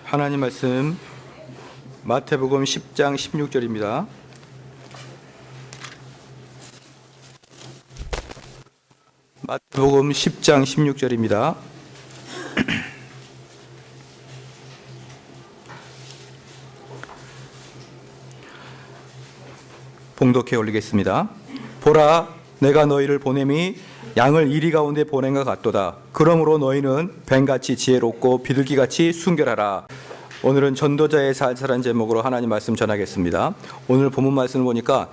하나님 말씀 마태복음 10장 16절입니다. 마태복음 10장 16절입니다. 봉독해 올리겠습니다. 보라, 내가 너희를 보냄이 양을 이리 가운데 보낸 것 같도다. 그러므로 너희는 뱀같이 지혜롭고 비둘기같이 순결하라. 오늘은 전도자의 살살한 제목으로 하나님 말씀 전하겠습니다. 오늘 본문 말씀을 보니까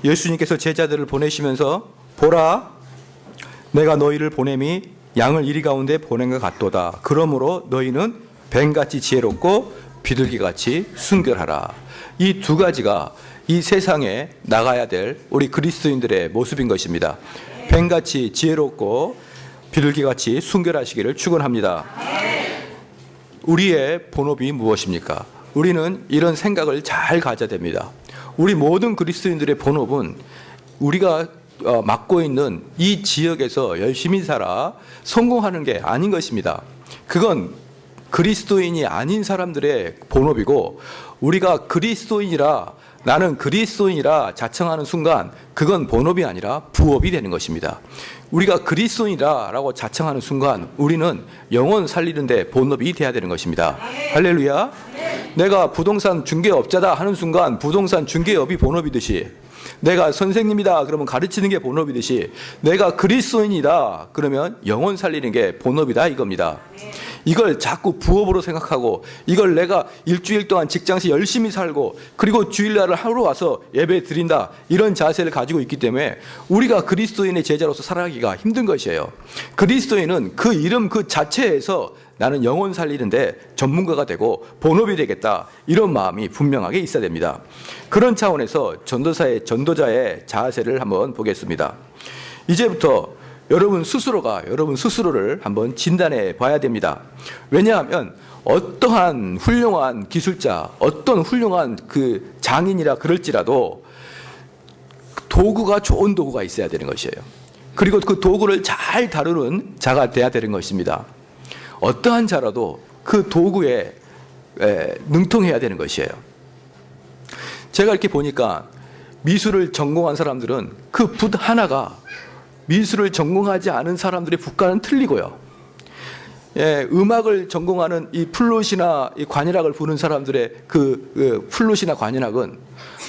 예수님께서 제자들을 보내시면서 보라, 내가 너희를 보냄이 양을 이리 가운데 보낸 것 같도다. 그러므로 너희는 뱀같이 지혜롭고 비둘기같이 순결하라. 이 두 가지가 이 세상에 나가야 될 우리 그리스도인들의 모습인 것입니다. 뱀같이 지혜롭고 비둘기같이 순결하시기를 축원합니다. 우리의 본업이 무엇입니까? 우리는 이런 생각을 잘 가져야 됩니다. 우리 모든 그리스도인들의 본업은 우리가 맡고 있는 이 지역에서 열심히 살아 성공하는 게 아닌 것입니다. 그건 그리스도인이 아닌 사람들의 본업이고, 우리가 그리스도인이라, 나는 그리스도인이라 자청하는 순간 그건 본업이 아니라 부업이 되는 것입니다. 우리가 그리스도인이라고 자청하는 순간 우리는 영혼 살리는 데 본업이 돼야 되는 것입니다. 할렐루야. 내가 부동산 중개업자다 하는 순간 부동산 중개업이 본업이듯이, 내가 선생님이다 그러면 가르치는 게 본업이듯이, 내가 그리스도인이다 그러면 영혼 살리는 게 본업이다 이겁니다. 이걸 자꾸 부업으로 생각하고, 이걸 내가 일주일 동안 직장에서 열심히 살고 그리고 주일날을 하루 와서 예배 드린다, 이런 자세를 가지고 있기 때문에 우리가 그리스도인의 제자로서 살아가기가 힘든 것이에요. 그리스도인은 그 이름 그 자체에서 나는 영혼 살리는데 전문가가 되고 본업이 되겠다, 이런 마음이 분명하게 있어야 됩니다. 그런 차원에서 전도자의 자세를 한번 보겠습니다. 이제부터 여러분 스스로를 한번 진단해 봐야 됩니다. 왜냐하면 어떠한 훌륭한 기술자, 어떤 훌륭한 그 장인이라 그럴지라도 도구가 좋은 도구가 있어야 되는 것이에요. 그리고 그 도구를 잘 다루는 자가 돼야 되는 것입니다. 어떠한 자라도 그 도구에 능통해야 되는 것이에요. 제가 이렇게 보니까 미술을 전공한 사람들은 그 붓 하나가 미술을 전공하지 않은 사람들의 붓과는 틀리고요. 음악을 전공하는 이 플룻이나 이 관현악을 부는 사람들의 그 플룻이나 관현악은,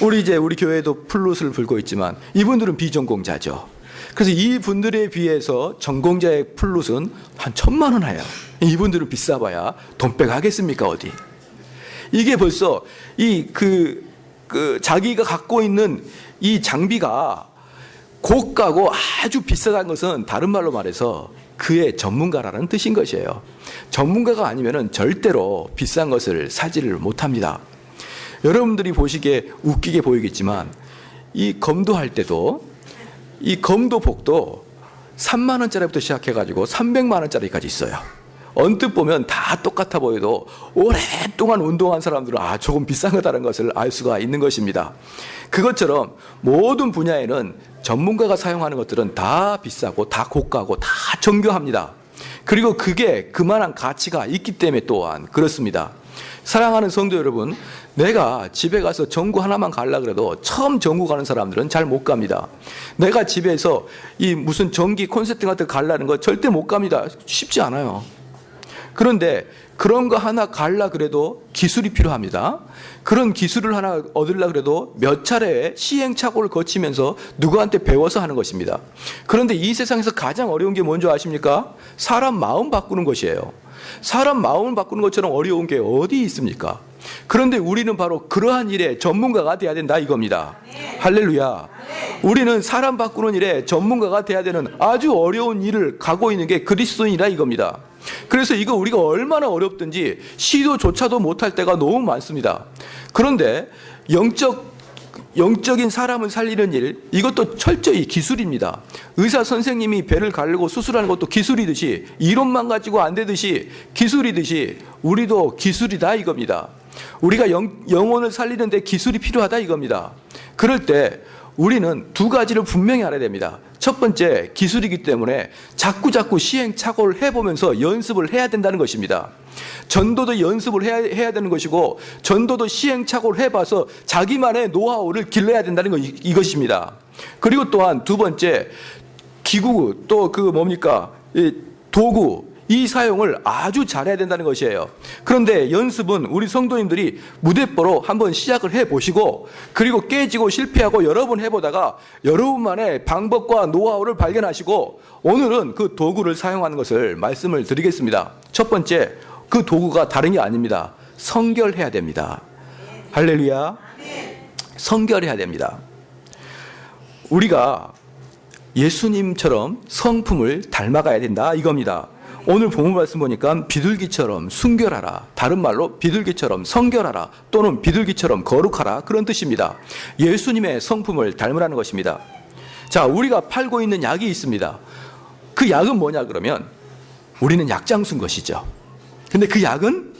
우리 교회도 플룻을 불고 있지만 이분들은 비전공자죠. 그래서 이분들에 비해서 전공자의 플룻은 한 1,000만 원 해요. 이분들은 비싸봐야 돈백 하겠습니까 어디? 이게 벌써 자기가 갖고 있는 이 장비가 고가고 아주 비싸다는 것은 다른 말로 말해서 그의 전문가라는 뜻인 것이에요. 전문가가 아니면은 절대로 비싼 것을 사지를 못합니다. 여러분들이 보시기에 웃기게 보이겠지만, 이 검도할 때도 이 검도복도 3만 원짜리부터 시작해가지고 300만 원짜리까지 있어요. 언뜻 보면 다 똑같아 보여도 오랫동안 운동한 사람들은 조금 비싼 거다라는 것을 알 수가 있는 것입니다. 그것처럼 모든 분야에는 전문가가 사용하는 것들은 다 비싸고 다 고가고 다 정교합니다. 그리고 그게 그만한 가치가 있기 때문에 또한 그렇습니다. 사랑하는 성도 여러분, 내가 집에 가서 전구 하나만 가려고 그래도 처음 전구 가는 사람들은 잘 못 갑니다. 내가 집에서 이 무슨 전기 콘센트 같은 거 가려는 거 절대 못 갑니다. 쉽지 않아요. 그런데 그런 거 하나 갈라 그래도 기술이 필요합니다. 그런 기술을 하나 얻으려 그래도 몇 차례의 시행착오를 거치면서 누구한테 배워서 하는 것입니다. 그런데 이 세상에서 가장 어려운 게 뭔지 아십니까? 사람 마음 바꾸는 것이에요. 사람 마음을 바꾸는 것처럼 어려운 게 어디 있습니까? 그런데 우리는 바로 그러한 일에 전문가가 돼야 된다 이겁니다. 할렐루야. 우리는 사람 바꾸는 일에 전문가가 돼야 되는 아주 어려운 일을 가고 있는 게 그리스도인이라 이겁니다. 그래서 이거 우리가 얼마나 어렵든지 시도조차도 못할 때가 너무 많습니다. 그런데 영적인 사람을 살리는 일, 이것도 철저히 기술입니다. 의사 선생님이 배를 가르고 수술하는 것도 기술이듯이, 이론만 가지고 안 되듯이 기술이듯이 우리도 기술이다 이겁니다. 우리가 영혼을 살리는 데 기술이 필요하다 이겁니다. 그럴 때 우리는 두 가지를 분명히 알아야 됩니다. 첫 번째 기술이기 때문에 자꾸 시행착오를 해보면서 연습을 해야 된다는 것입니다. 전도도 연습을 해야 되는 것이고, 전도도 시행착오를 해봐서 자기만의 노하우를 길러야 된다는 것, 이것입니다. 그리고 또한 두 번째, 기구, 또 도구, 이 사용을 아주 잘해야 된다는 것이에요. 그런데 연습은 우리 성도님들이 무대뽀로 한번 시작을 해보시고, 그리고 깨지고 실패하고 여러 번 해보다가 여러분만의 방법과 노하우를 발견하시고, 오늘은 그 도구를 사용하는 것을 말씀을 드리겠습니다. 첫 번째, 그 도구가 다른 게 아닙니다. 성결해야 됩니다. 할렐루야. 성결해야 됩니다. 우리가 예수님처럼 성품을 닮아가야 된다, 이겁니다. 오늘 본문 말씀 보니까 비둘기처럼 순결하라, 다른 말로 비둘기처럼 성결하라, 또는 비둘기처럼 거룩하라, 그런 뜻입니다. 예수님의 성품을 닮으라는 것입니다. 자, 우리가 팔고 있는 약이 있습니다. 그 약은 뭐냐 그러면, 우리는 약장 쓴 것이죠. 근데 그 약은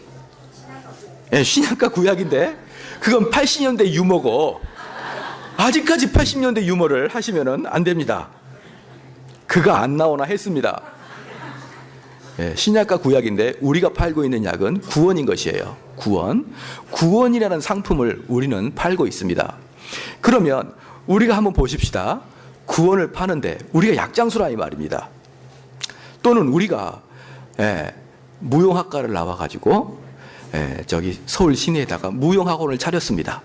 신약과 구약인데, 그건 80년대 유머고, 아직까지 80년대 유머를 하시면 안 됩니다. 그거 안 나오나 했습니다. 신약과 구약인데 우리가 팔고 있는 약은 구원인 것이에요. 구원이라는 상품을 우리는 팔고 있습니다. 그러면 우리가 한번 보십시다. 구원을 파는데 우리가 약장수라 이 말입니다. 또는 우리가 무용학과를 나와가지고 저기 서울 시내에다가 무용학원을 차렸습니다.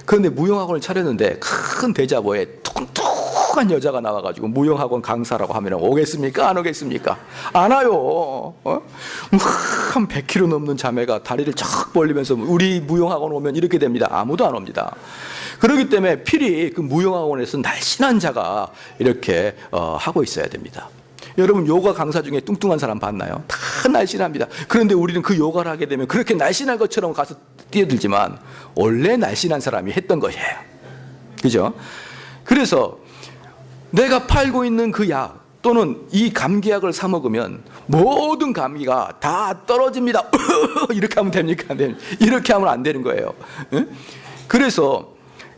그런데 무용학원을 차렸는데 큰 대자보에 툭툭한 여자가 나와가지고 무용학원 강사라고 하면 오겠습니까? 안 오겠습니까? 안 와요. 한 100kg 넘는 자매가 다리를 쫙 벌리면서 우리 무용학원 오면 이렇게 됩니다. 아무도 안 옵니다. 그렇기 때문에 필히 그 무용학원에서 날씬한 자가 이렇게 하고 있어야 됩니다. 여러분, 요가 강사 중에 뚱뚱한 사람 봤나요? 다 날씬합니다. 그런데 우리는 그 요가를 하게 되면 그렇게 날씬한 것처럼 가서 뛰어들지만 원래 날씬한 사람이 했던 것이에요. 그죠? 그래서 내가 팔고 있는 그 약 또는 이 감기약을 사 먹으면 모든 감기가 다 떨어집니다. 이렇게 하면 됩니까? 이렇게 하면 안 되는 거예요. 그래서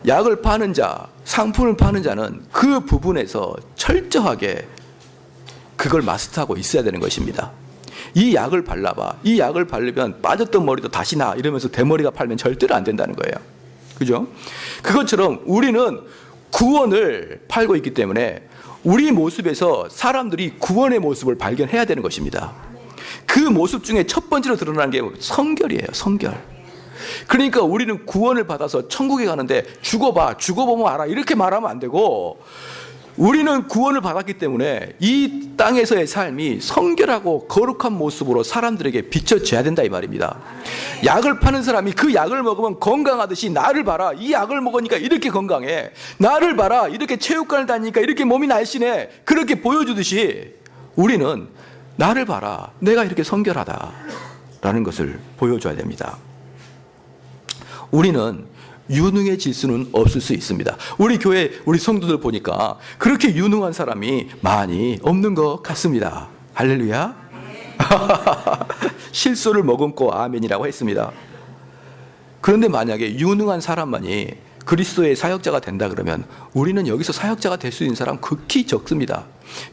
약을 파는 자, 상품을 파는 자는 그 부분에서 철저하게 그걸 마스터하고 있어야 되는 것입니다. 이 약을 발라봐. 이 약을 바르면 빠졌던 머리도 다시 나. 이러면서 대머리가 팔면 절대로 안 된다는 거예요. 그죠? 그것처럼 우리는 구원을 팔고 있기 때문에 우리 모습에서 사람들이 구원의 모습을 발견해야 되는 것입니다. 그 모습 중에 첫 번째로 드러나는 게 성결이에요. 성결. 그러니까 우리는 구원을 받아서 천국에 가는데 죽어봐, 죽어보면 알아, 이렇게 말하면 안 되고, 우리는 구원을 받았기 때문에 이 땅에서의 삶이 성결하고 거룩한 모습으로 사람들에게 비춰져야 된다 이 말입니다. 약을 파는 사람이 그 약을 먹으면 건강하듯이 나를 봐라, 이 약을 먹으니까 이렇게 건강해, 나를 봐라, 이렇게 체육관을 다니니까 이렇게 몸이 날씬해, 그렇게 보여주듯이 우리는 나를 봐라, 내가 이렇게 성결하다라는 것을 보여줘야 됩니다. 우리는 유능해질 수는 없을 수 있습니다. 우리 교회 우리 성도들 보니까 그렇게 유능한 사람이 많이 없는 것 같습니다. 할렐루야. 실수를 머금고 아멘이라고 했습니다. 그런데 만약에 유능한 사람만이 그리스도의 사역자가 된다 그러면 우리는 여기서 사역자가 될 수 있는 사람 극히 적습니다.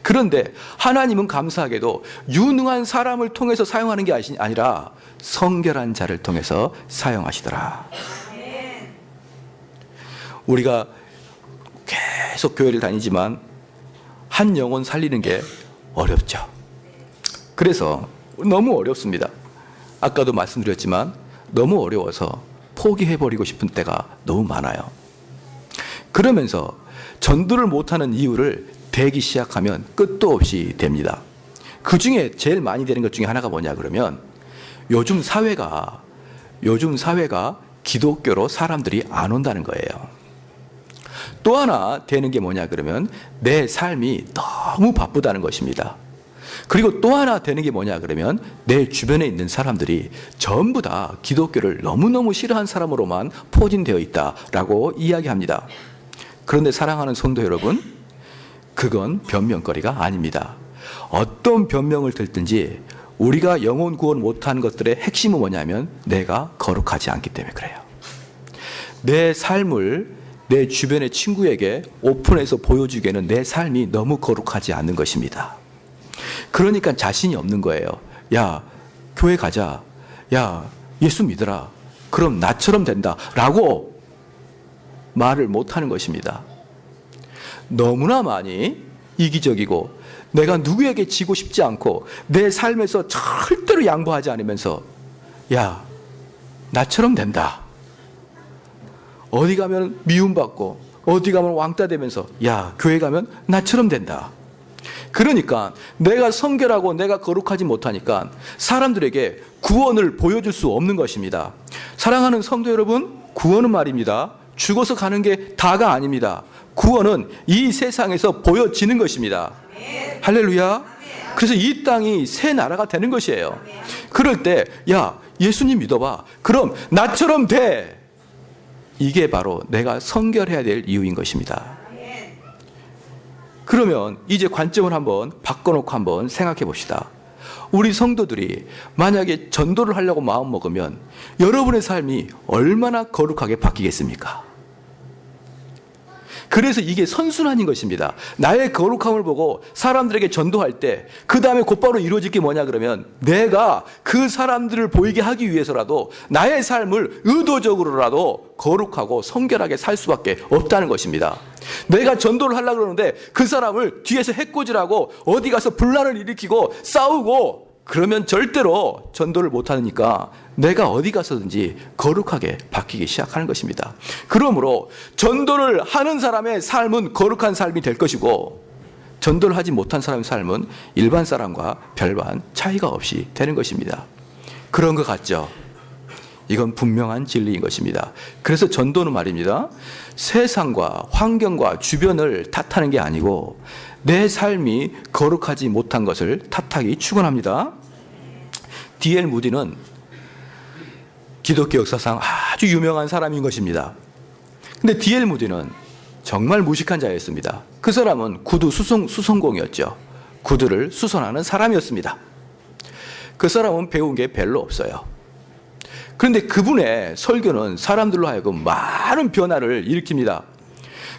그런데 하나님은 감사하게도 유능한 사람을 통해서 사용하는 게 아니라 성결한 자를 통해서 사용하시더라. 우리가 계속 교회를 다니지만 한 영혼 살리는 게 어렵죠. 그래서 너무 어렵습니다. 아까도 말씀드렸지만 너무 어려워서 포기해버리고 싶은 때가 너무 많아요. 그러면서 전도를 못하는 이유를 대기 시작하면 끝도 없이 됩니다. 그 중에 제일 많이 되는 것 중에 하나가 뭐냐 그러면 요즘 사회가 기독교로 사람들이 안 온다는 거예요. 또 하나 되는 게 뭐냐 그러면 내 삶이 너무 바쁘다는 것입니다. 그리고 또 하나 되는 게 뭐냐 그러면 내 주변에 있는 사람들이 전부 다 기독교를 너무너무 싫어하는 사람으로만 포진되어 있다라고 이야기합니다. 그런데 사랑하는 성도 여러분, 그건 변명거리가 아닙니다. 어떤 변명을 들든지 우리가 영혼 구원 못한 것들의 핵심은 뭐냐면 내가 거룩하지 않기 때문에 그래요. 내 삶을 내 주변의 친구에게 오픈해서 보여주기에는 내 삶이 너무 거룩하지 않는 것입니다. 그러니까 자신이 없는 거예요. 야, 교회 가자. 야, 예수 믿어라. 그럼 나처럼 된다. 라고 말을 못하는 것입니다. 너무나 많이 이기적이고 내가 누구에게 지고 싶지 않고 내 삶에서 절대로 양보하지 않으면서 야, 나처럼 된다. 어디 가면 미움받고 어디 가면 왕따 되면서 야, 교회 가면 나처럼 된다. 그러니까 내가 성결하고 내가 거룩하지 못하니까 사람들에게 구원을 보여줄 수 없는 것입니다. 사랑하는 성도 여러분, 구원은 말입니다. 죽어서 가는 게 다가 아닙니다. 구원은 이 세상에서 보여지는 것입니다. 할렐루야. 그래서 이 땅이 새 나라가 되는 것이에요. 그럴 때 야, 예수님 믿어봐. 그럼 나처럼 돼. 이게 바로 내가 성결해야 될 이유인 것입니다. 그러면 이제 관점을 한번 바꿔놓고 한번 생각해 봅시다. 우리 성도들이 만약에 전도를 하려고 마음먹으면 여러분의 삶이 얼마나 거룩하게 바뀌겠습니까? 그래서 이게 선순환인 것입니다. 나의 거룩함을 보고 사람들에게 전도할 때 그 다음에 곧바로 이루어질 게 뭐냐 그러면 내가 그 사람들을 보이게 하기 위해서라도 나의 삶을 의도적으로라도 거룩하고 성결하게 살 수밖에 없다는 것입니다. 내가 전도를 하려고 그러는데 그 사람을 뒤에서 해코지라고 어디 가서 분란을 일으키고 싸우고 그러면 절대로 전도를 못하니까 내가 어디 가서든지 거룩하게 바뀌기 시작하는 것입니다. 그러므로 전도를 하는 사람의 삶은 거룩한 삶이 될 것이고 전도를 하지 못한 사람의 삶은 일반 사람과 별반 차이가 없이 되는 것입니다. 그런 것 같죠? 이건 분명한 진리인 것입니다. 그래서 전도는 말입니다. 세상과 환경과 주변을 탓하는 게 아니고 내 삶이 거룩하지 못한 것을 탓하기 축원합니다. D.L. 무디는 기독교 역사상 아주 유명한 사람인 것입니다. 근데 D.L. 무디는 정말 무식한 자였습니다. 그 사람은 구두 수송공이었죠. 구두를 수선하는 사람이었습니다. 그 사람은 배운 게 별로 없어요. 그런데 그분의 설교는 사람들로 하여금 많은 변화를 일으킵니다.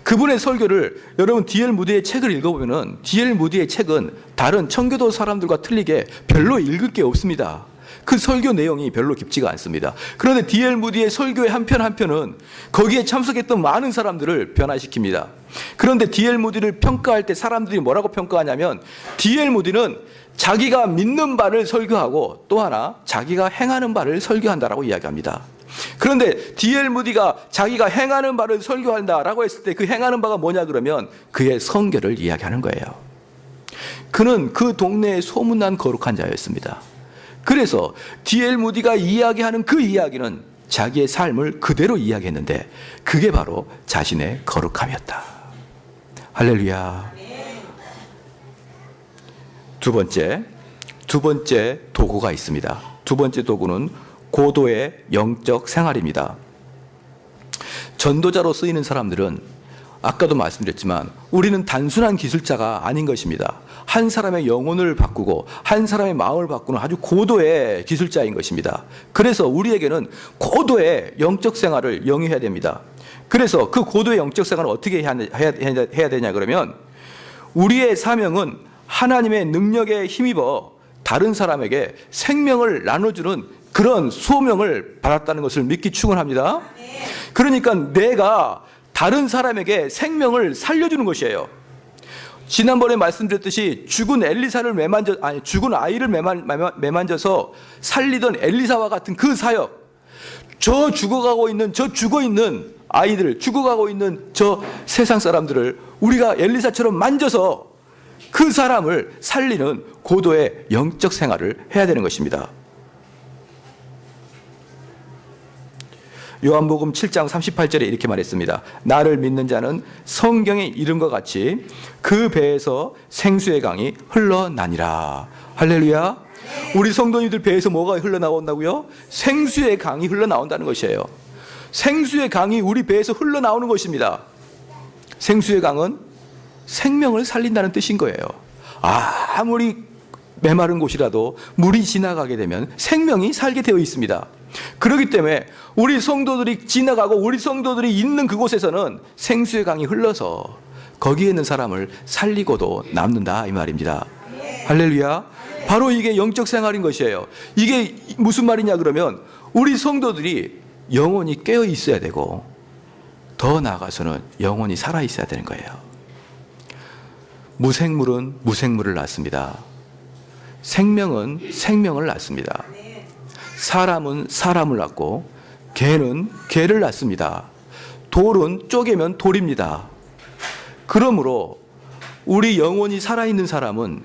그분의 설교를 여러분 D.L. 무디의 책을 읽어보면은 D.L. 무디의 책은 다른 청교도 사람들과 틀리게 별로 읽을 게 없습니다. 그 설교 내용이 별로 깊지가 않습니다. 그런데 D.L. 무디의 설교의 한 편 한 편은 거기에 참석했던 많은 사람들을 변화시킵니다. 그런데 D.L. 무디를 평가할 때 사람들이 뭐라고 평가하냐면 D.L. 무디는 자기가 믿는 바를 설교하고 또 하나 자기가 행하는 바를 설교한다라고 이야기합니다. 그런데 D.L. 무디가 자기가 행하는 바를 설교한다라고 했을 때 그 행하는 바가 뭐냐 그러면 그의 성결을 이야기하는 거예요. 그는 그 동네에 소문난 거룩한 자였습니다. 그래서 D.L. 무디가 이야기하는 그 이야기는 자기의 삶을 그대로 이야기했는데 그게 바로 자신의 거룩함이었다. 할렐루야. 두 번째 도구가 있습니다. 두 번째 도구는 고도의 영적 생활입니다. 전도자로 쓰이는 사람들은 아까도 말씀드렸지만 우리는 단순한 기술자가 아닌 것입니다. 한 사람의 영혼을 바꾸고 한 사람의 마음을 바꾸는 아주 고도의 기술자인 것입니다. 그래서 우리에게는 고도의 영적 생활을 영위해야 됩니다. 그래서 그 고도의 영적 생활을 어떻게 해야 되냐 그러면 우리의 사명은 하나님의 능력에 힘입어 다른 사람에게 생명을 나눠주는 그런 소명을 받았다는 것을 믿기 축원합니다. 그러니까 내가 다른 사람에게 생명을 살려주는 것이에요. 지난번에 말씀드렸듯이 죽은 아이를 매만져서 살리던 엘리사와 같은 그 사역, 저 죽어 있는 아이들, 죽어가고 있는 저 세상 사람들을 우리가 엘리사처럼 만져서 그 사람을 살리는 고도의 영적 생활을 해야 되는 것입니다. 요한복음 7장 38절에 이렇게 말했습니다. 나를 믿는 자는 성경에 이름과 같이 그 배에서 생수의 강이 흘러나니라. 할렐루야. 우리 성도님들 배에서 뭐가 흘러나온다고요? 생수의 강이 흘러나온다는 것이에요. 생수의 강이 우리 배에서 흘러나오는 것입니다. 생수의 강은 생명을 살린다는 뜻인 거예요. 아무리 메마른 곳이라도 물이 지나가게 되면 생명이 살게 되어 있습니다. 그렇기 때문에 우리 성도들이 지나가고 우리 성도들이 있는 그곳에서는 생수의 강이 흘러서 거기에 있는 사람을 살리고도 남는다 이 말입니다. 할렐루야. 바로 이게 영적 생활인 것이에요. 이게 무슨 말이냐 그러면 우리 성도들이 영혼이 깨어 있어야 되고 더 나아가서는 영혼이 살아 있어야 되는 거예요. 무생물은 무생물을 낳습니다. 생명은 생명을 낳습니다. 사람은 사람을 낳고 개는 개를 낳습니다. 돌은 쪼개면 돌입니다. 그러므로 우리 영혼이 살아있는 사람은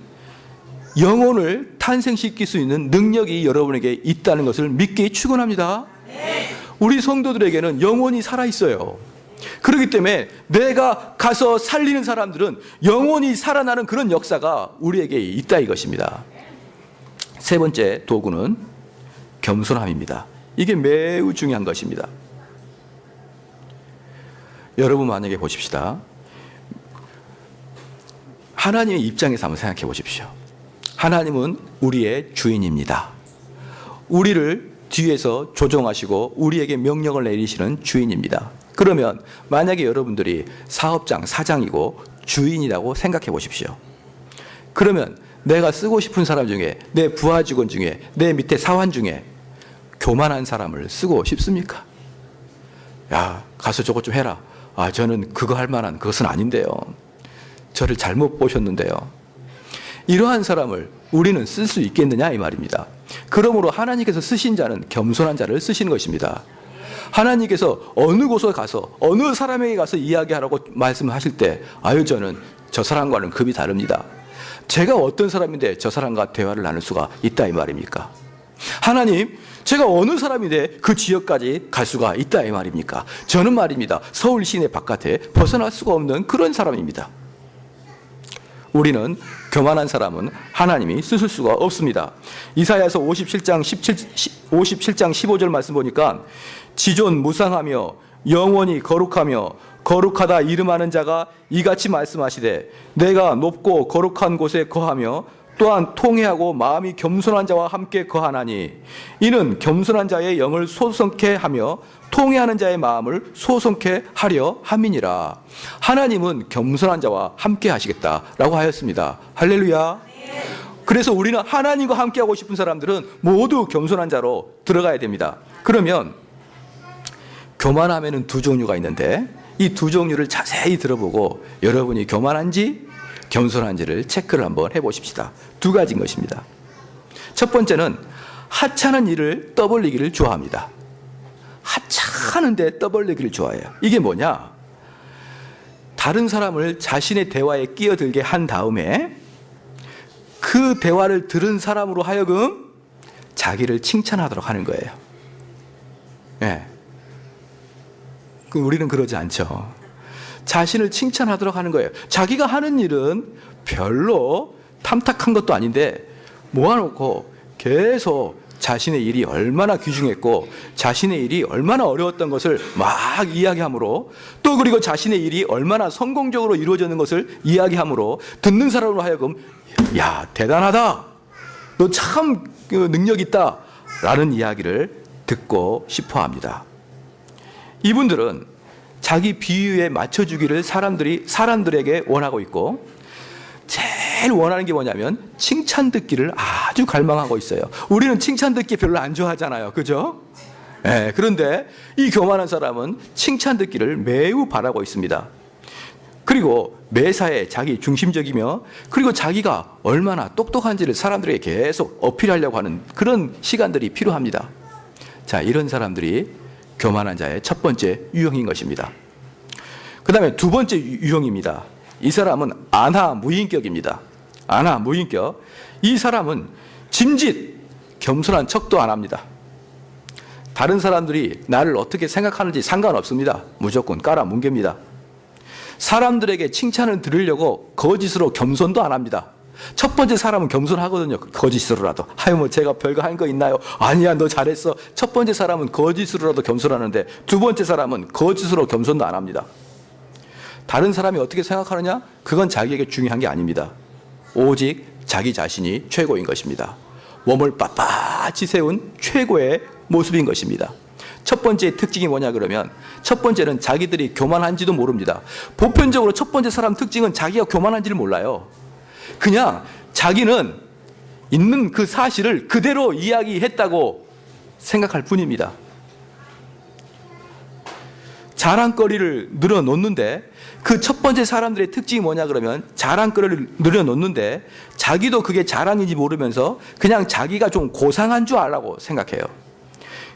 영혼을 탄생시킬 수 있는 능력이 여러분에게 있다는 것을 믿기 축원합니다. 우리 성도들에게는 영혼이 살아있어요. 그렇기 때문에 내가 가서 살리는 사람들은 영혼이 살아나는 그런 역사가 우리에게 있다 이것입니다. 세 번째 도구는 겸손함입니다. 이게 매우 중요한 것입니다. 여러분 만약에 보십시다. 하나님의 입장에서 한번 생각해 보십시오. 하나님은 우리의 주인입니다. 우리를 뒤에서 조종하시고 우리에게 명령을 내리시는 주인입니다. 그러면 만약에 여러분들이 사업장, 사장이고 주인이라고 생각해 보십시오. 그러면 내가 쓰고 싶은 사람 중에, 내 부하 직원 중에, 내 밑에 사원 중에 교만한 사람을 쓰고 싶습니까? 야, 가서 저것 좀 해라. 아, 저는 그거 할 만한 그것은 아닌데요. 저를 잘못 보셨는데요. 이러한 사람을 우리는 쓸 수 있겠느냐 이 말입니다. 그러므로 하나님께서 쓰신 자는 겸손한 자를 쓰시는 것입니다. 하나님께서 어느 곳에 가서 어느 사람에게 가서 이야기하라고 말씀하실 때 아유 저는 저 사람과는 급이 다릅니다. 제가 어떤 사람인데 저 사람과 대화를 나눌 수가 있다 이 말입니까? 하나님, 제가 어느 사람인데 그 지역까지 갈 수가 있다 이 말입니까? 저는 말입니다. 서울 시내 바깥에 벗어날 수가 없는 그런 사람입니다. 우리는 교만한 사람은 하나님이 쓰실 수가 없습니다. 이사야서 57장 15절 말씀 보니까 지존 무상하며 영원히 거룩하며 거룩하다 이름하는 자가 이같이 말씀하시되 내가 높고 거룩한 곳에 거하며 또한 통회하고 마음이 겸손한 자와 함께 거하나니 이는 겸손한 자의 영을 소성케 하며 통회하는 자의 마음을 소성케 하려 함이니라. 하나님은 겸손한 자와 함께 하시겠다라고 하였습니다. 할렐루야. 그래서 우리는 하나님과 함께 하고 싶은 사람들은 모두 겸손한 자로 들어가야 됩니다. 그러면 교만함에는 두 종류가 있는데 이 두 종류를 자세히 들어보고 여러분이 교만한지 겸손한지를 체크를 한번 해보십시다. 두 가지인 것입니다. 첫 번째는 하찮은 일을 떠벌리기를 좋아합니다. 하찮은데 떠벌리기를 좋아해요. 이게 뭐냐? 다른 사람을 자신의 대화에 끼어들게 한 다음에 그 대화를 들은 사람으로 하여금 자기를 칭찬하도록 하는 거예요. 네. 우리는 그러지 않죠. 자신을 칭찬하도록 하는 거예요. 자기가 하는 일은 별로 탐탁한 것도 아닌데 모아놓고 계속 자신의 일이 얼마나 귀중했고 자신의 일이 얼마나 어려웠던 것을 막 이야기함으로 또 그리고 자신의 일이 얼마나 성공적으로 이루어지는 것을 이야기함으로 듣는 사람으로 하여금 야 대단하다, 너 참 능력 있다 라는 이야기를 듣고 싶어 합니다. 이분들은 자기 비유에 맞춰주기를 사람들에게 원하고 있고 제일 원하는 게 뭐냐면 칭찬 듣기를 아주 갈망하고 있어요. 우리는 칭찬 듣기 별로 안 좋아하잖아요. 그죠? 네, 그런데 이 교만한 사람은 칭찬 듣기를 매우 바라고 있습니다. 그리고 매사에 자기 중심적이며 그리고 자기가 얼마나 똑똑한지를 사람들에게 계속 어필하려고 하는 그런 시간들이 필요합니다. 자, 이런 사람들이 교만한 자의 첫 번째 유형인 것입니다. 그 다음에 두 번째 유형입니다. 이 사람은 안하무인격입니다. 안하무인격. 이 사람은 짐짓, 겸손한 척도 안 합니다. 다른 사람들이 나를 어떻게 생각하는지 상관없습니다. 무조건 깔아뭉갭니다. 사람들에게 칭찬을 들으려고 거짓으로 겸손도 안 합니다. 첫 번째 사람은 겸손하거든요. 거짓으로라도. 아유 뭐 제가 별거 한 거 있나요? 아니야 너 잘했어. 첫 번째 사람은 거짓으로라도 겸손하는데 두 번째 사람은 거짓으로 겸손도 안 합니다. 다른 사람이 어떻게 생각하느냐? 그건 자기에게 중요한 게 아닙니다. 오직 자기 자신이 최고인 것입니다. 몸을 빳빳이 세운 최고의 모습인 것입니다. 첫 번째 특징이 뭐냐 그러면 첫 번째는 자기들이 교만한지도 모릅니다. 보편적으로 첫 번째 사람 특징은 자기가 교만한지를 몰라요. 그냥 자기는 있는 그 사실을 그대로 이야기했다고 생각할 뿐입니다. 자랑거리를 늘어놓는데 그 첫 번째 사람들의 특징이 뭐냐 그러면 자랑거리를 늘어놓는데 자기도 그게 자랑인지 모르면서 그냥 자기가 좀 고상한 줄 알라고 생각해요.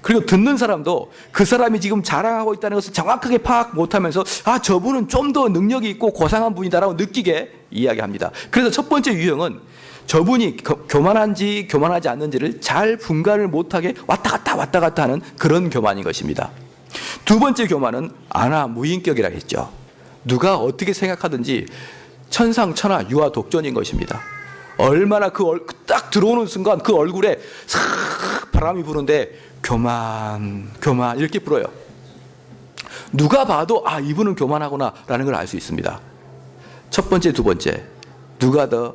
그리고 듣는 사람도 그 사람이 지금 자랑하고 있다는 것을 정확하게 파악 못하면서 아 저분은 좀 더 능력이 있고 고상한 분이다라고 느끼게 이야기합니다. 그래서 첫 번째 유형은 저분이 교만한지 교만하지 않는지를 잘 분간을 못하게 왔다 갔다 하는 그런 교만인 것입니다. 두 번째 교만은 안하무인격이라 했죠. 누가 어떻게 생각하든지 천상천하 유아독존인 것입니다. 얼마나 딱 들어오는 순간 그 얼굴에 싹 바람이 부는데 교만 이렇게 불어요. 누가 봐도 아 이분은 교만하구나라는 걸 알 수 있습니다. 첫 번째, 두 번째 누가 더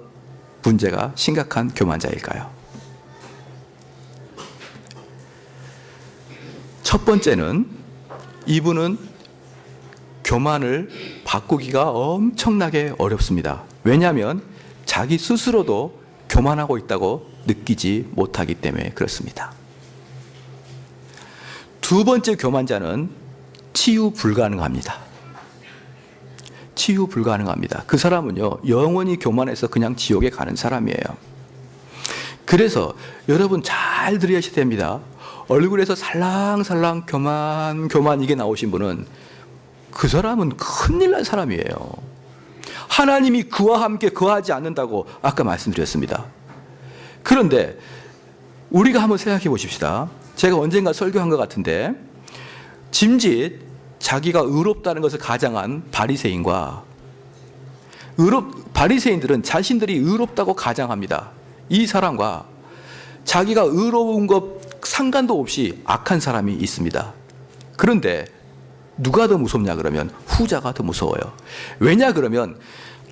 문제가 심각한 교만자일까요? 첫 번째는 이분은 교만을 바꾸기가 엄청나게 어렵습니다. 왜냐하면 자기 스스로도 교만하고 있다고 느끼지 못하기 때문에 그렇습니다. 두 번째 교만자는 치유 불가능합니다. 치유 불가능합니다. 그 사람은요 영원히 교만해서 그냥 지옥에 가는 사람이에요. 그래서 여러분 잘 들으셔야 됩니다. 얼굴에서 살랑살랑 교만 이게 나오신 분은 그 사람은 큰일 난 사람이에요. 하나님이 그와 함께 거하지 않는다고 아까 말씀드렸습니다. 그런데 우리가 한번 생각해 보십시다. 제가 언젠가 설교한 것 같은데 짐짓 자기가 의롭다는 것을 가장한 바리새인과 바리새인들은 자신들이 의롭다고 가장합니다. 이 사람과 자기가 의로운 것 상관도 없이 악한 사람이 있습니다. 그런데 누가 더 무섭냐 그러면 후자가 더 무서워요. 왜냐 그러면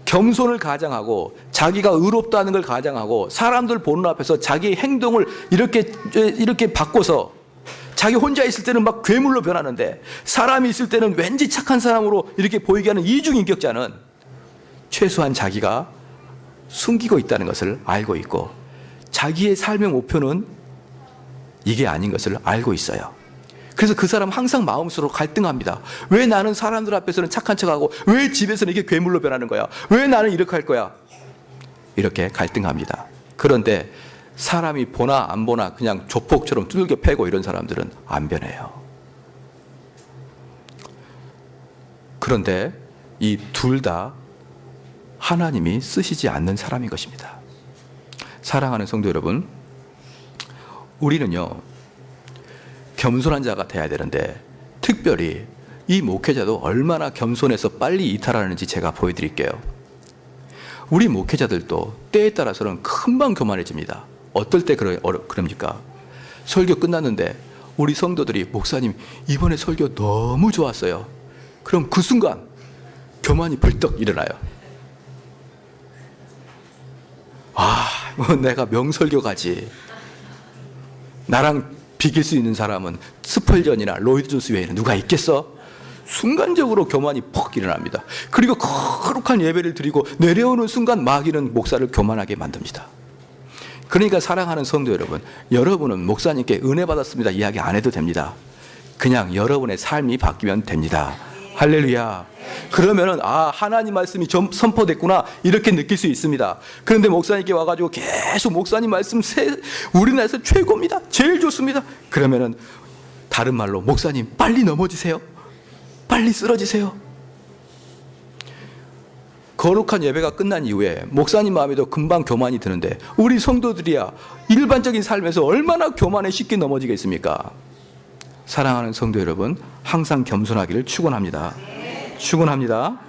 겸손을 가장하고 자기가 의롭다는 걸 가장하고 사람들 보는 앞에서 자기 행동을 이렇게 바꿔서 자기 혼자 있을 때는 막 괴물로 변하는데 사람이 있을 때는 왠지 착한 사람으로 이렇게 보이게 하는 이중인격자는 최소한 자기가 숨기고 있다는 것을 알고 있고 자기의 삶의 목표는 이게 아닌 것을 알고 있어요. 그래서 그 사람 항상 마음속으로 갈등합니다. 왜 나는 사람들 앞에서는 착한 척하고 왜 집에서는 이게 괴물로 변하는 거야? 왜 나는 이렇게 할 거야? 이렇게 갈등합니다. 그런데 사람이 보나 안 보나 그냥 조폭처럼 두들겨 패고 이런 사람들은 안 변해요. 그런데 이 둘 다 하나님이 쓰시지 않는 사람인 것입니다. 사랑하는 성도 여러분, 우리는요 겸손한 자가 돼야 되는데 특별히 이 목회자도 얼마나 겸손해서 빨리 이탈하는지 제가 보여드릴게요. 우리 목회자들도 때에 따라서는 금방 교만해집니다. 어떨 때 그럽니까? 설교 끝났는데 우리 성도들이 목사님 이번에 설교 너무 좋았어요. 그럼 그 순간 교만이 벌떡 일어나요. 내가 명설교 가지. 나랑 비길 수 있는 사람은 스펄전이나 로이드 존스 외에는 누가 있겠어? 순간적으로 교만이 퍽 일어납니다. 그리고 거룩한 예배를 드리고 내려오는 순간 마귀는 목사를 교만하게 만듭니다. 그러니까 사랑하는 성도 여러분, 여러분은 목사님께 은혜 받았습니다 이야기 안 해도 됩니다. 그냥 여러분의 삶이 바뀌면 됩니다. 할렐루야. 그러면은 하나님 말씀이 선포됐구나 이렇게 느낄 수 있습니다. 그런데 목사님께 와가지고 계속 목사님 말씀 우리나라에서 최고입니다, 제일 좋습니다. 그러면은 다른 말로 목사님 빨리 넘어지세요, 빨리 쓰러지세요. 거룩한 예배가 끝난 이후에 목사님 마음에도 금방 교만이 드는데 우리 성도들이야 일반적인 삶에서 얼마나 교만에 쉽게 넘어지겠습니까? 사랑하는 성도 여러분, 항상 겸손하기를 축원합니다. 축원합니다.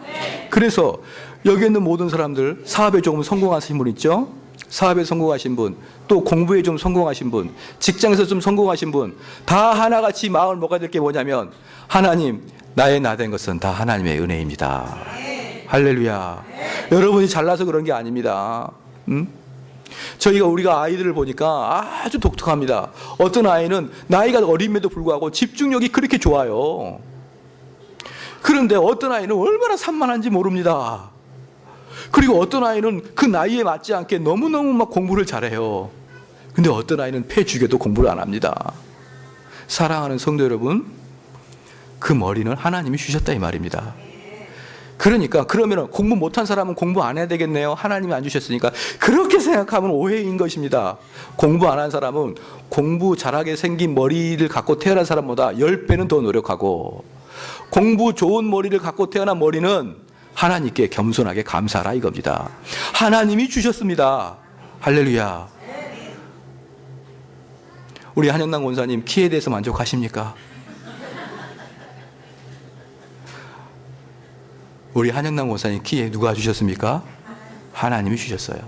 그래서 여기 있는 모든 사람들 사업에 조금 성공하신 분 있죠? 사업에 성공하신 분, 또 공부에 좀 성공하신 분, 직장에서 좀 성공하신 분, 다 하나같이 마음을 먹어야 될 게 뭐냐면 하나님, 나의 나 된 것은 다 하나님의 은혜입니다. 할렐루야. 여러분이 잘나서 그런 게 아닙니다. 우리가 아이들을 보니까 아주 독특합니다. 어떤 아이는 나이가 어림에도 불구하고 집중력이 그렇게 좋아요. 그런데 어떤 아이는 얼마나 산만한지 모릅니다. 그리고 어떤 아이는 그 나이에 맞지 않게 너무너무 막 공부를 잘해요. 근데 어떤 아이는 패 죽여도 공부를 안 합니다. 사랑하는 성도 여러분, 그 머리는 하나님이 주셨다 이 말입니다. 그러니까 그러면 공부 못한 사람은 공부 안 해야 되겠네요. 하나님이 안 주셨으니까. 그렇게 생각하면 오해인 것입니다. 공부 안 한 사람은 공부 잘하게 생긴 머리를 갖고 태어난 사람보다 10배는 더 노력하고, 공부 좋은 머리를 갖고 태어난 머리는 하나님께 겸손하게 감사하라 이겁니다. 하나님이 주셨습니다. 할렐루야. 우리 한영남 권사님 키에 대해서 만족하십니까? 우리 한영남 권사님 키에 누가 주셨습니까? 하나님이 주셨어요.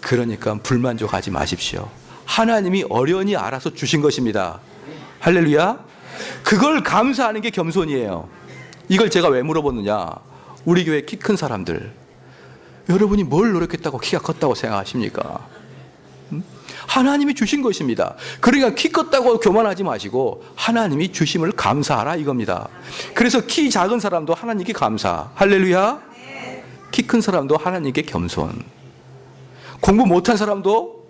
그러니까 불만족하지 마십시오. 하나님이 어련히 알아서 주신 것입니다. 할렐루야. 그걸 감사하는 게 겸손이에요. 이걸 제가 왜 물어봤느냐, 우리 교회 키 큰 사람들, 여러분이 뭘 노력했다고 키가 컸다고 생각하십니까? 하나님이 주신 것입니다. 그러니까 키 컸다고 교만하지 마시고 하나님이 주심을 감사하라 이겁니다. 그래서 키 작은 사람도 하나님께 감사. 할렐루야. 키 큰 사람도 하나님께 겸손. 공부 못한 사람도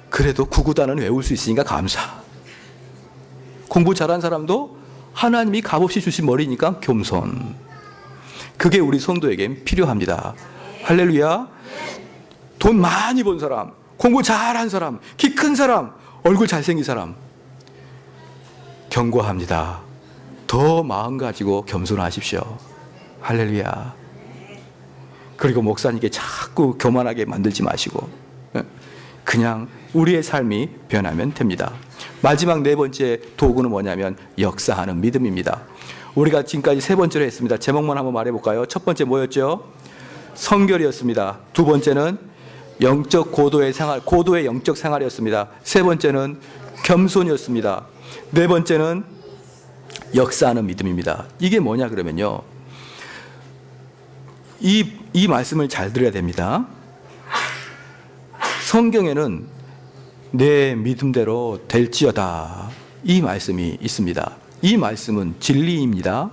그래도 구구단은 외울 수 있으니까 감사. 공부 잘한 사람도 하나님이 값없이 주신 머리니까 겸손. 그게 우리 성도에겐 필요합니다. 할렐루야. 돈 많이 번 사람, 공부 잘한 사람, 키 큰 사람, 얼굴 잘생긴 사람, 경고합니다. 더 마음 가지고 겸손하십시오. 할렐루야. 그리고 목사님께 자꾸 교만하게 만들지 마시고 그냥 우리의 삶이 변하면 됩니다. 마지막 네 번째 도구는 뭐냐면 역사하는 믿음입니다. 우리가 지금까지 세 번째로 했습니다. 제목만 한번 말해볼까요? 첫 번째 뭐였죠? 성결이었습니다. 두 번째는 영적 고도의 생활, 고도의 영적 생활이었습니다. 세 번째는 겸손이었습니다. 네 번째는 역사하는 믿음입니다. 이게 뭐냐 그러면요, 이 말씀을 잘 들어야 됩니다. 성경에는 내 믿음대로 될지어다 이 말씀이 있습니다. 이 말씀은 진리입니다.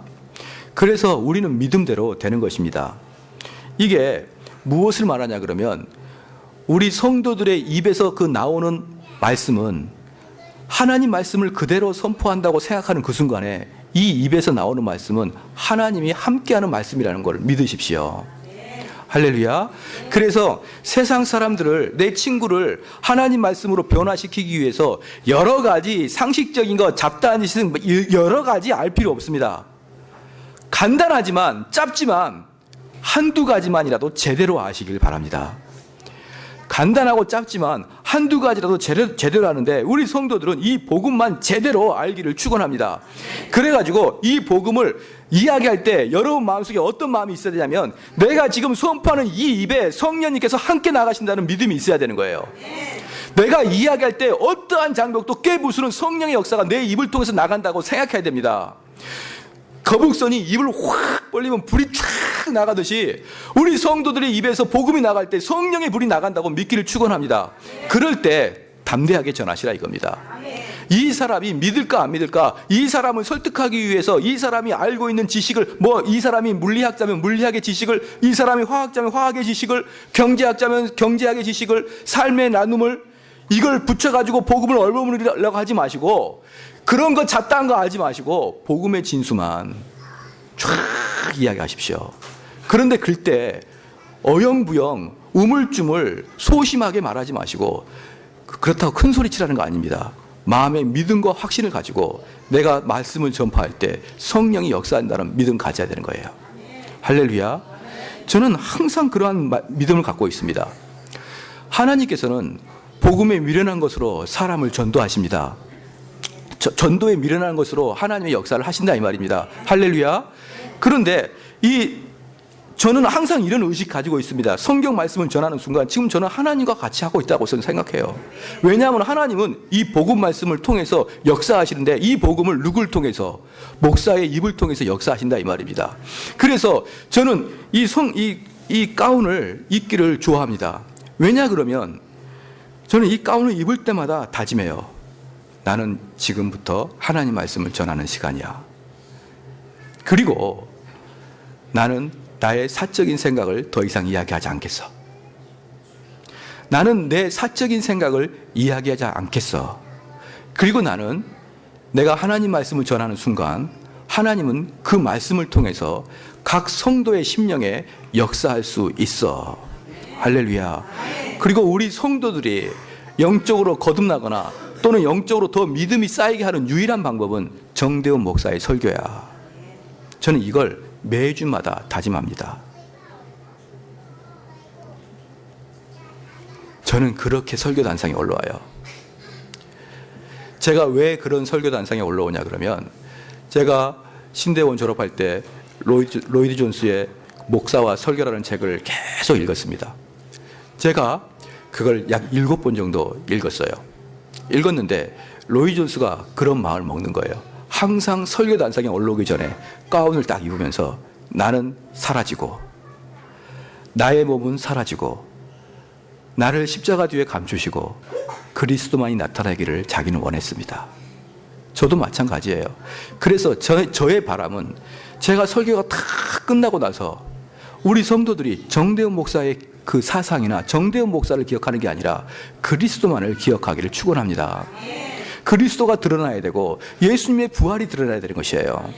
그래서 우리는 믿음대로 되는 것입니다. 이게 무엇을 말하냐 그러면, 우리 성도들의 입에서 그 나오는 말씀은 하나님 말씀을 그대로 선포한다고 생각하는 그 순간에 이 입에서 나오는 말씀은 하나님이 함께하는 말씀이라는 걸 믿으십시오. 할렐루야. 그래서 세상 사람들을, 내 친구를 하나님 말씀으로 변화시키기 위해서 여러 가지 상식적인 거, 잡다한 짓은 여러 가지 알 필요 없습니다. 간단하지만 짧지만 한두 가지만이라도 제대로 아시길 바랍니다. 간단하고 짧지만 한두 가지라도 제대로 하는데, 우리 성도들은 이 복음만 제대로 알기를 축원합니다. 그래가지고 이 복음을 이야기할 때 여러분 마음속에 어떤 마음이 있어야 되냐면, 내가 지금 선포하는 이 입에 성령님께서 함께 나가신다는 믿음이 있어야 되는 거예요. 내가 이야기할 때 어떠한 장벽도 깨부수는 성령의 역사가 내 입을 통해서 나간다고 생각해야 됩니다. 거북선이 입을 확 벌리면 불이 쫙 나가듯이 우리 성도들의 입에서 복음이 나갈 때 성령의 불이 나간다고 믿기를 축원합니다. 그럴 때 담대하게 전하시라 이겁니다. 이 사람이 믿을까 안 믿을까, 이 사람을 설득하기 위해서 이 사람이 알고 있는 지식을, 이 사람이 물리학자면 물리학의 지식을, 이 사람이 화학자면 화학의 지식을, 경제학자면 경제학의 지식을, 삶의 나눔을, 이걸 붙여가지고 복음을 얼버무리려고 하지 마시고, 그런 거 잡다한 거 알지 마시고 복음의 진수만 쫙 이야기하십시오. 그런데 그때 어영부영 우물쭈물 소심하게 말하지 마시고, 그렇다고 큰 소리 치라는 거 아닙니다. 마음의 믿음과 확신을 가지고 내가 말씀을 전파할 때 성령이 역사한다는 믿음 가져야 되는 거예요. 할렐루야. 저는 항상 그러한 믿음을 갖고 있습니다. 하나님께서는 복음에 미련한 것으로 사람을 전도하십니다. 전도에 미련한 것으로 하나님의 역사를 하신다 이 말입니다. 할렐루야. 그런데 저는 항상 이런 의식 가지고 있습니다. 성경 말씀을 전하는 순간 지금 저는 하나님과 같이 하고 있다고 저는 생각해요. 왜냐하면 하나님은 이 복음 말씀을 통해서 역사하시는데, 이 복음을 누굴 통해서? 목사의 입을 통해서 역사하신다 이 말입니다. 그래서 저는 이 가운을 입기를 좋아합니다. 왜냐 그러면 저는 이 가운을 입을 때마다 다짐해요. 나는 지금부터 하나님 말씀을 전하는 시간이야. 그리고 나는 나의 사적인 생각을 더 이상 이야기하지 않겠어. 나는 내 사적인 생각을 이야기하지 않겠어. 그리고 나는 내가 하나님 말씀을 전하는 순간 하나님은 그 말씀을 통해서 각 성도의 심령에 역사할 수 있어. 할렐루야. 그리고 우리 성도들이 영적으로 거듭나거나 또는 영적으로 더 믿음이 쌓이게 하는 유일한 방법은 정대원 목사의 설교야. 저는 이걸 매주마다 다짐합니다. 저는 그렇게 설교단상에 올라와요. 제가 왜 그런 설교단상에 올라오냐 그러면 제가 신대원 졸업할 때 로이드 존스의 목사와 설교라는 책을 계속 읽었습니다. 제가 그걸 약 7번 정도 읽었어요. 읽었는데 로이드 존스가 그런 마음을 먹는 거예요. 항상 설교단상에 올라오기 전에 가운을 딱 입으면서 나는 사라지고 나의 몸은 사라지고 나를 십자가 뒤에 감추시고 그리스도만이 나타나기를 자기는 원했습니다. 저도 마찬가지예요. 그래서 저의 바람은 제가 설교가 다 끝나고 나서 우리 성도들이 정대원 목사의 그 사상이나 정대원 목사를 기억하는 게 아니라 그리스도만을 기억하기를 축원합니다. 그리스도가 드러나야 되고 예수님의 부활이 드러나야 되는 것이에요.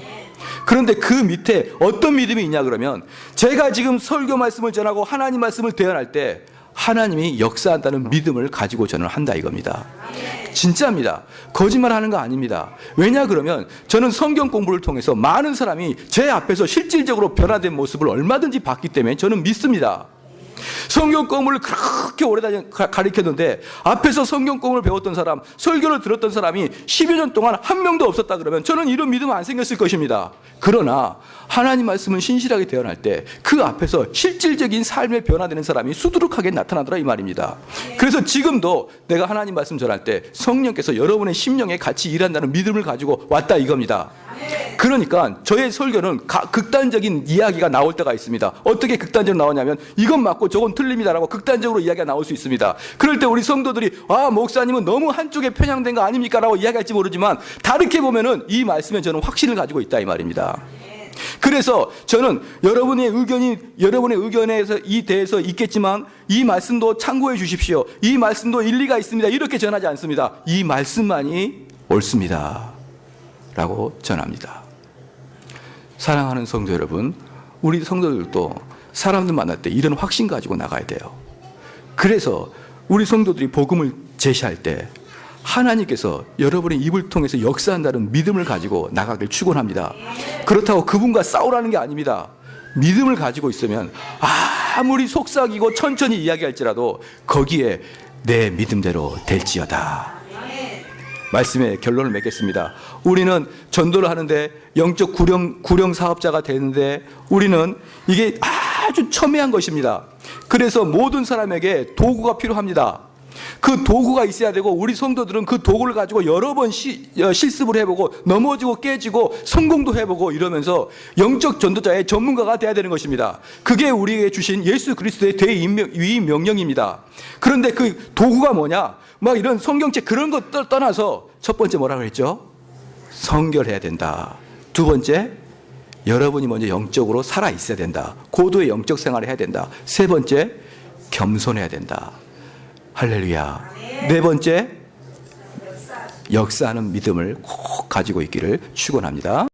그런데 그 밑에 어떤 믿음이 있냐 그러면 제가 지금 설교 말씀을 전하고 하나님 말씀을 대언할 때 하나님이 역사한다는 믿음을 가지고 저는 한다 이겁니다. 진짜입니다. 거짓말하는 거 아닙니다. 왜냐 그러면 저는 성경 공부를 통해서 많은 사람이 제 앞에서 실질적으로 변화된 모습을 얼마든지 봤기 때문에 저는 믿습니다. 성경 공부를 그렇게 오래 가르쳤는데 앞에서 성경 공부를 배웠던 사람, 설교를 들었던 사람이 10여 년 동안 한 명도 없었다 그러면 저는 이런 믿음은 안 생겼을 것입니다. 그러나 하나님 말씀은 신실하게 대언할 때 그 앞에서 실질적인 삶에 변화되는 사람이 수두룩하게 나타나더라 이 말입니다. 그래서 지금도 내가 하나님 말씀 전할 때 성령께서 여러분의 심령에 같이 일한다는 믿음을 가지고 왔다 이겁니다. 그러니까 저의 설교는 극단적인 이야기가 나올 때가 있습니다. 어떻게 극단적으로 나오냐면 이건 맞고 저건 틀립니다라고 극단적으로 이야기가 나올 수 있습니다. 그럴 때 우리 성도들이 목사님은 너무 한쪽에 편향된 거 아닙니까? 라고 이야기할지 모르지만 다르게 보면은 이 말씀에 저는 확신을 가지고 있다 이 말입니다. 그래서 저는 여러분의 의견에 대해서 있겠지만 이 말씀도 참고해 주십시오. 이 말씀도 일리가 있습니다. 이렇게 전하지 않습니다. 이 말씀만이 옳습니다. 라고 전합니다. 사랑하는 성도 여러분, 우리 성도들도 사람들 만날 때 이런 확신 가지고 나가야 돼요. 그래서 우리 성도들이 복음을 제시할 때 하나님께서 여러분의 입을 통해서 역사한다는 믿음을 가지고 나가길 축원합니다. 그렇다고 그분과 싸우라는 게 아닙니다. 믿음을 가지고 있으면 아무리 속삭이고 천천히 이야기할지라도 거기에 내 믿음대로 될지어다. 말씀의 결론을 맺겠습니다. 우리는 전도를 하는데 영적 구령 사업자가 되는데 우리는 이게 아주 첨예한 것입니다. 그래서 모든 사람에게 도구가 필요합니다. 그 도구가 있어야 되고 우리 성도들은 그 도구를 가지고 여러 번 실습을 해보고 넘어지고 깨지고 성공도 해보고 이러면서 영적 전도자의 전문가가 돼야 되는 것입니다. 그게 우리에게 주신 예수 그리스도의 대위임 명령입니다. 그런데 그 도구가 뭐냐? 막 이런 성경책 그런 것 떠나서 첫 번째 뭐라고 했죠? 성결해야 된다. 두 번째, 여러분이 먼저 영적으로 살아 있어야 된다. 고도의 영적 생활을 해야 된다. 세 번째, 겸손해야 된다. 할렐루야. 네 번째, 역사하는 믿음을 꼭 가지고 있기를 축원합니다.